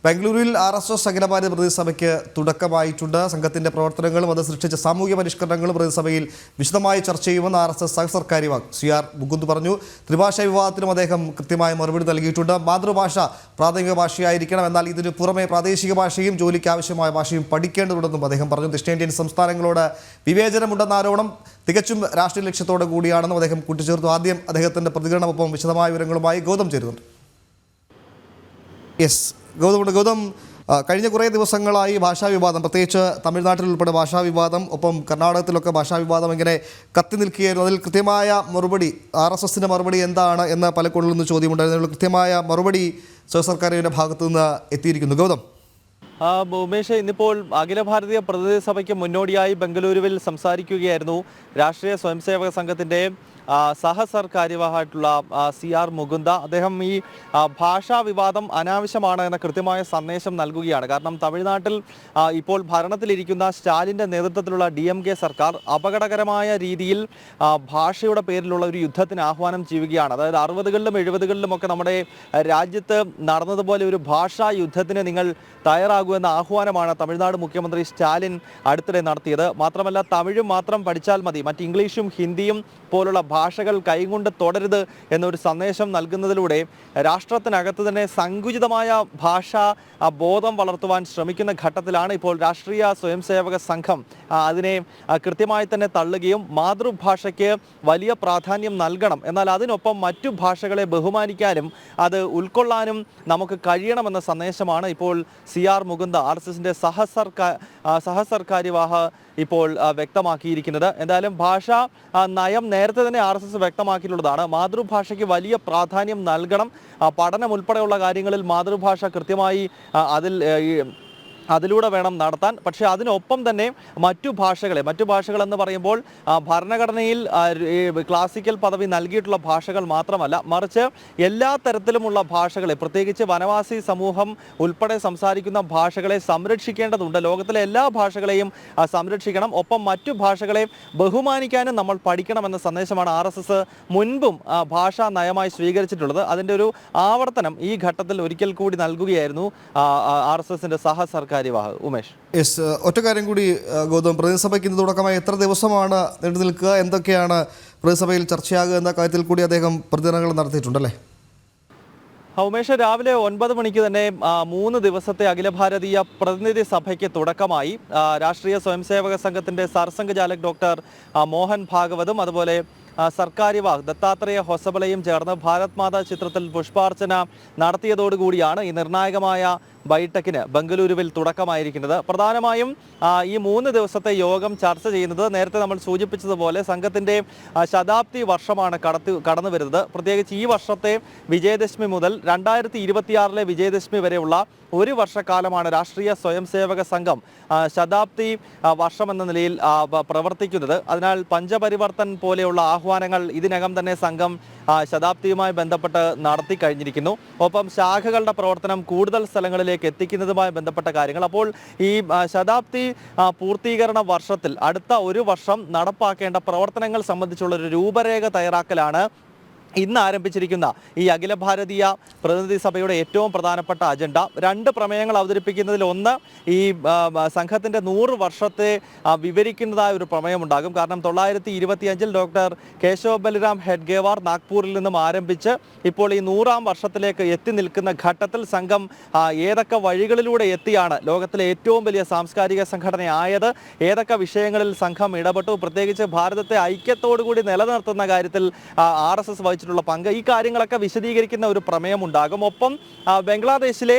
ബംഗളൂരുവിൽ RSS അഖിലഭാരത പ്രതിനിധിസഭയ്ക്ക് തുടക്കമായിട്ടുണ്ട്. സംഘത്തിന്റെ പ്രവർത്തനങ്ങളും അത് സൃഷ്ടിച്ച സാമൂഹ്യ പരിഷ്കരണങ്ങളും പ്രതിനിധിസഭയിൽ വിശദമായി ചർച്ച ചെയ്യുമെന്ന് RSS സഹസർക്കാരി CR മുകുന്ദ് പറഞ്ഞു. ത്രിഭാഷാ വിവാദത്തിനും അദ്ദേഹം കൃത്യമായ മറുപടി നൽകിയിട്ടുണ്ട്. മാതൃഭാഷ പ്രാഥമിക ഭാഷയായിരിക്കണം, എന്നാൽ ഇതിന് പുറമെ പ്രാദേശിക ഭാഷയും ജോലിക്ക് ആവശ്യമായ ഭാഷയും പഠിക്കേണ്ടതുണ്ടെന്നും അദ്ദേഹം പറഞ്ഞു. ദക്ഷിണേന്ത്യൻ സംസ്ഥാനങ്ങളോട് വിവേചനമുണ്ടെന്ന ആരോപണം തികച്ചും രാഷ്ട്രീയ ലക്ഷ്യത്തോടെ കൂടിയാണെന്നും അദ്ദേഹം കൂട്ടിച്ചേർത്തു. ആദ്യം അദ്ദേഹത്തിന്റെ പ്രതികരണമൊപ്പം വിശദമായ വിവരങ്ങളുമായി ഗൗതം ചേരുന്നുണ്ട്. ഗൗതം, കഴിഞ്ഞ കുറേ ദിവസങ്ങളായി ഭാഷാ വിവാദം, പ്രത്യേകിച്ച് തമിഴ്നാട്ടിൽ ഉൾപ്പെടെ ഭാഷാ വിവാദം, ഒപ്പം കർണാടകത്തിലൊക്കെ ഭാഷാ വിവാദം ഇങ്ങനെ കത്തി നിൽക്കുകയായിരുന്നു. അതിൽ കൃത്യമായ മറുപടി, RSSന്റെ മറുപടി എന്താണ് എന്ന് പലപ്പോഴും നിന്ന് ചോദ്യമുണ്ടായിരുന്നു. കൃത്യമായ മറുപടി സർക്കാരിൻ്റെ ഭാഗത്തു നിന്ന് എത്തിയിരിക്കുന്നു. ഗൗതം. ഉമേഷ്, ഇന്നിപ്പോൾ അഖില ഭാരതീയ പ്രതിനിധി സഭയ്ക്ക് മുന്നോടിയായി ബംഗളൂരുവിൽ സംസാരിക്കുകയായിരുന്നു രാഷ്ട്രീയ സ്വയംസേവക സംഘത്തിൻ്റെ സഹസർക്കാര്യവാഹമായിട്ടുള്ള CR മുകുന്ദ. അദ്ദേഹം ഈ ഭാഷാ വിവാദം അനാവശ്യമാണ് എന്ന കൃത്യമായ സന്ദേശം നൽകുകയാണ്. കാരണം തമിഴ്നാട്ടിൽ ഇപ്പോൾ ഭരണത്തിലിരിക്കുന്ന സ്റ്റാലിൻ്റെ നേതൃത്വത്തിലുള്ള DMK സർക്കാർ അപകടകരമായ രീതിയിൽ ഭാഷയുടെ പേരിലുള്ള ഒരു യുദ്ധത്തിന് ആഹ്വാനം ചെയ്യുകയാണ്. അതായത് 60കളിലും 70കളിലും ഒക്കെ നമ്മുടെ രാജ്യത്ത് നടന്നതുപോലെ ഒരു ഭാഷാ യുദ്ധത്തിന് നിങ്ങൾ തയ്യാറാകുമെന്ന ആഹ്വാനമാണ് തമിഴ്നാട് മുഖ്യമന്ത്രി സ്റ്റാലിൻ അടുത്തിടെ നടത്തിയത്. മാത്രമല്ല, തമിഴ് മാത്രം പഠിച്ചാൽ മതി, മറ്റ് ഇംഗ്ലീഷും ഹിന്ദിയും പോലുള്ള ഭാഷകൾ കൈകൊണ്ട് തുടരുത് എന്നൊരു സന്ദേശം നൽകുന്നതിലൂടെ രാഷ്ട്രത്തിനകത്ത് തന്നെ സങ്കുചിതമായ ഭാഷാ ബോധം വളർത്തുവാൻ ശ്രമിക്കുന്ന ഘട്ടത്തിലാണ് ഇപ്പോൾ രാഷ്ട്രീയ സ്വയംസേവക സംഘം അതിനെ കൃത്യമായി തന്നെ തള്ളുകയും മാതൃഭാഷയ്ക്ക് വലിയ പ്രാധാന്യം നൽകണം, എന്നാൽ അതിനൊപ്പം മറ്റു ഭാഷകളെ ബഹുമാനിക്കാനും അത് ഉൾക്കൊള്ളാനും നമുക്ക് കഴിയണമെന്ന സന്ദേശമാണ് ഇപ്പോൾ CR മുകുന്ദ, RSSന്റെ സഹസർക്കാര്യവാഹ ഇപ്പോൾ വ്യക്തമാക്കിയിരിക്കുന്നത്. എന്തായാലും ഭാഷാ നയം നേരത്തെ തന്നെ RSS വ്യക്തമാക്കിയിട്ടുള്ളതാണ്. മാതൃഭാഷയ്ക്ക് വലിയ പ്രാധാന്യം നൽകണം, പഠനം ഉൾപ്പെടെയുള്ള കാര്യങ്ങളിൽ മാതൃഭാഷ കൃത്യമായി അതിലൂടെ വേണം നടത്താൻ. പക്ഷേ അതിനൊപ്പം തന്നെ മറ്റു ഭാഷകൾ എന്ന് പറയുമ്പോൾ ഭരണഘടനയിൽ ക്ലാസിക്കൽ പദവി നൽകിയിട്ടുള്ള ഭാഷകൾ മാത്രമല്ല, മറിച്ച് എല്ലാ തരത്തിലുമുള്ള ഭാഷകളെ, പ്രത്യേകിച്ച് വനവാസി സമൂഹം ഉൾപ്പെടെ സംസാരിക്കുന്ന ഭാഷകളെ സംരക്ഷിക്കേണ്ടതുണ്ട്. ലോകത്തിലെ എല്ലാ ഭാഷകളെയും സംരക്ഷിക്കണം, ഒപ്പം മറ്റു ഭാഷകളെ ബഹുമാനിക്കാനും നമ്മൾ പഠിക്കണമെന്ന സന്ദേശമാണ് RSS മുൻപും ഭാഷാ നയമായി സ്വീകരിച്ചിട്ടുള്ളത്. അതിൻ്റെ ഒരു ആവർത്തനം ഈ ഘട്ടത്തിൽ ഒരിക്കൽ കൂടി നൽകുകയായിരുന്നു RSSന്റെ സഹസർക്കാർ ഉമേഷ്. ഒറ്റ കാര്യം കൂടി ഗൗതം, പ്രതിനിധിസഭയ്ക്ക് ഇന്ന് തുടക്കമായി എത്ര ദിവസമാണ് നീണ്ടു നിൽക്കുക, എന്തൊക്കെയാണ് പ്രതിനിധിസഭയിൽ ചർച്ചയാകുക എന്ന കാര്യത്തിൽ കൂടി അദ്ദേഹം പ്രതികരണങ്ങൾ നടത്തിയിട്ടുണ്ടല്ലേ? ഉമേഷ്, രാവിലെ 9 മണിക്ക് തന്നെ 3 ദിവസത്തെ അഖില ഭാരതീയ പ്രതിനിധി സഭയ്ക്ക് തുടക്കമായി. രാഷ്ട്രീയ സ്വയംസേവക സംഘത്തിൻ്റെ സർസംഘചാലക് ഡോക്ടർ മോഹൻ ഭാഗവതും അതുപോലെ സർക്കാരിവാഹ് ദത്താത്രേയ ഹൊസബലയും ചേർന്ന് ഭാരത് മാതാ ചിത്രത്തിൽ പുഷ്പാർച്ചന നടത്തിയതോടുകൂടിയാണ് ഈ നിർണായകമായ ബൈഠക്കിന് ബംഗളൂരുവിൽ തുടക്കമായിരിക്കുന്നത്. പ്രധാനമായും ഈ 3 ദിവസത്തെ യോഗം ചർച്ച ചെയ്യുന്നത് നേരത്തെ നമ്മൾ സൂചിപ്പിച്ചതുപോലെ സംഘത്തിൻ്റെ ശതാബ്ദി വർഷമാണ് കടന്നു വരുന്നത്. പ്രത്യേകിച്ച് ഈ വർഷത്തെ വിജയദശമി മുതൽ 2026 വിജയദശമി വരെയുള്ള ഒരു വർഷക്കാലമാണ് രാഷ്ട്രീയ സ്വയംസേവക സംഘം ശതാബ്ദി വർഷം എന്ന നിലയിൽ പ്രവർത്തിക്കുന്നത്. അതിനാൽ പഞ്ചപരിവർത്തൻ പോലെയുള്ള ആഹ്വാനങ്ങൾ ഇതിനകം തന്നെ സംഘം ശതാബ്ദിയുമായി ബന്ധപ്പെട്ട് നടത്തി കഴിഞ്ഞിരിക്കുന്നു. ഒപ്പം ശാഖകളുടെ പ്രവർത്തനം കൂടുതൽ സ്ഥലങ്ങളിലേക്ക് എത്തിക്കുന്നതുമായി ബന്ധപ്പെട്ട കാര്യങ്ങൾ. അപ്പോൾ ഈ ശതാബ്ദി പൂർത്തീകരണ വർഷത്തിൽ അടുത്ത ഒരു വർഷം നടപ്പാക്കേണ്ട പ്രവർത്തനങ്ങൾ സംബന്ധിച്ചുള്ള ഒരു രൂപരേഖ തയ്യാറാക്കലാണ് ഇന്ന് ആരംഭിച്ചിരിക്കുന്ന ഈ അഖില ഭാരതീയ പ്രതിനിധി സഭയുടെ ഏറ്റവും പ്രധാനപ്പെട്ട അജണ്ട. 2 പ്രമേയങ്ങൾ അവതരിപ്പിക്കുന്നതിൽ ഒന്ന് ഈ സംഘത്തിൻ്റെ 100 വർഷത്തെ വിവരിക്കുന്നതായ ഒരു പ്രമേയമുണ്ടാകും. കാരണം 925 ഡോക്ടർ കേശവ് ബലിറാം ഹെഡ്ഗേവാർ നാഗ്പൂരിൽ നിന്നും ആരംഭിച്ച് ഇപ്പോൾ ഈ 100ാം വർഷത്തിലേക്ക് എത്തി നിൽക്കുന്ന ഘട്ടത്തിൽ സംഘം ഏതൊക്കെ വഴികളിലൂടെ എത്തിയാണ് ലോകത്തിലെ ഏറ്റവും വലിയ സാംസ്കാരിക സംഘടനയായത്, ഏതൊക്കെ വിഷയങ്ങളിൽ സംഘം ഇടപെട്ടു, പ്രത്യേകിച്ച് ഭാരതത്തെ ഐക്യത്തോടുകൂടി നിലനിർത്തുന്ന കാര്യത്തിൽ RSS വഹിച്ചിട്ടുള്ള പങ്ക്, ഈ കാര്യങ്ങളൊക്കെ വിശദീകരിക്കുന്ന ഒരു പ്രമേയമുണ്ടാകും. ഒപ്പം ബംഗ്ലാദേശിലെ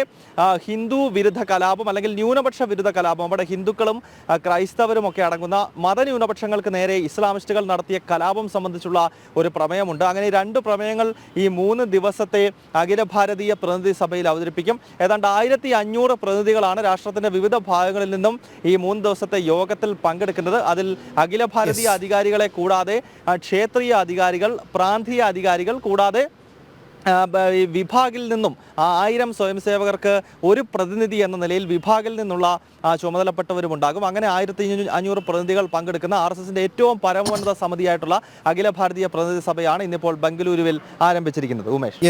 ഹിന്ദു വിരുദ്ധ കലാപം അല്ലെങ്കിൽ ന്യൂനപക്ഷ വിരുദ്ധ കലാപം, അവിടെ ഹിന്ദുക്കളും ക്രൈസ്തവരും ഒക്കെ അടങ്ങുന്ന മതന്യൂനപക്ഷങ്ങൾക്ക് നേരെ ഇസ്ലാമിസ്റ്റുകൾ നടത്തിയ കലാപം സംബന്ധിച്ചുള്ള ഒരു പ്രമേയമുണ്ട്. അങ്ങനെ 2 പ്രമേയങ്ങൾ ഈ 3 ദിവസത്തെ അഖില ഭാരതീയ പ്രതിനിധി സഭയിൽ അവതരിപ്പിക്കും. ഏതാണ്ട് 1500 പ്രതിനിധികളാണ് രാഷ്ട്രത്തിന്റെ വിവിധ ഭാഗങ്ങളിൽ നിന്നും ഈ 3 ദിവസത്തെ യോഗത്തിൽ പങ്കെടുക്കുന്നത്. അതിൽ അഖില ഭാരതീയ അധികാരികളെ കൂടാതെ ക്ഷേത്രീയ അധികാരികൾ, പ്രാന്തീയ അധികാരികൾ, കൂടാതെ വിഭാഗിൽ നിന്നും 1000 സ്വയംസേവകർക്ക് ഒരു പ്രതിനിധി എന്ന നിലയിൽ വിഭാഗിൽ നിന്നുള്ള ചുമതലപ്പെട്ടവരുമുണ്ടാകും. അങ്ങനെ 1500 പ്രതിനിധികൾ പങ്കെടുക്കുന്ന RSSന്റെ ഏറ്റവും പരമോന്നത സമിതിയായിട്ടുള്ള അഖില ഭാരതീയ പ്രതിനിധി സഭയാണ് ഇന്നിപ്പോൾ ബംഗളൂരുവിൽ ആരംഭിച്ചിരിക്കുന്നത്. ഉമേഷ്.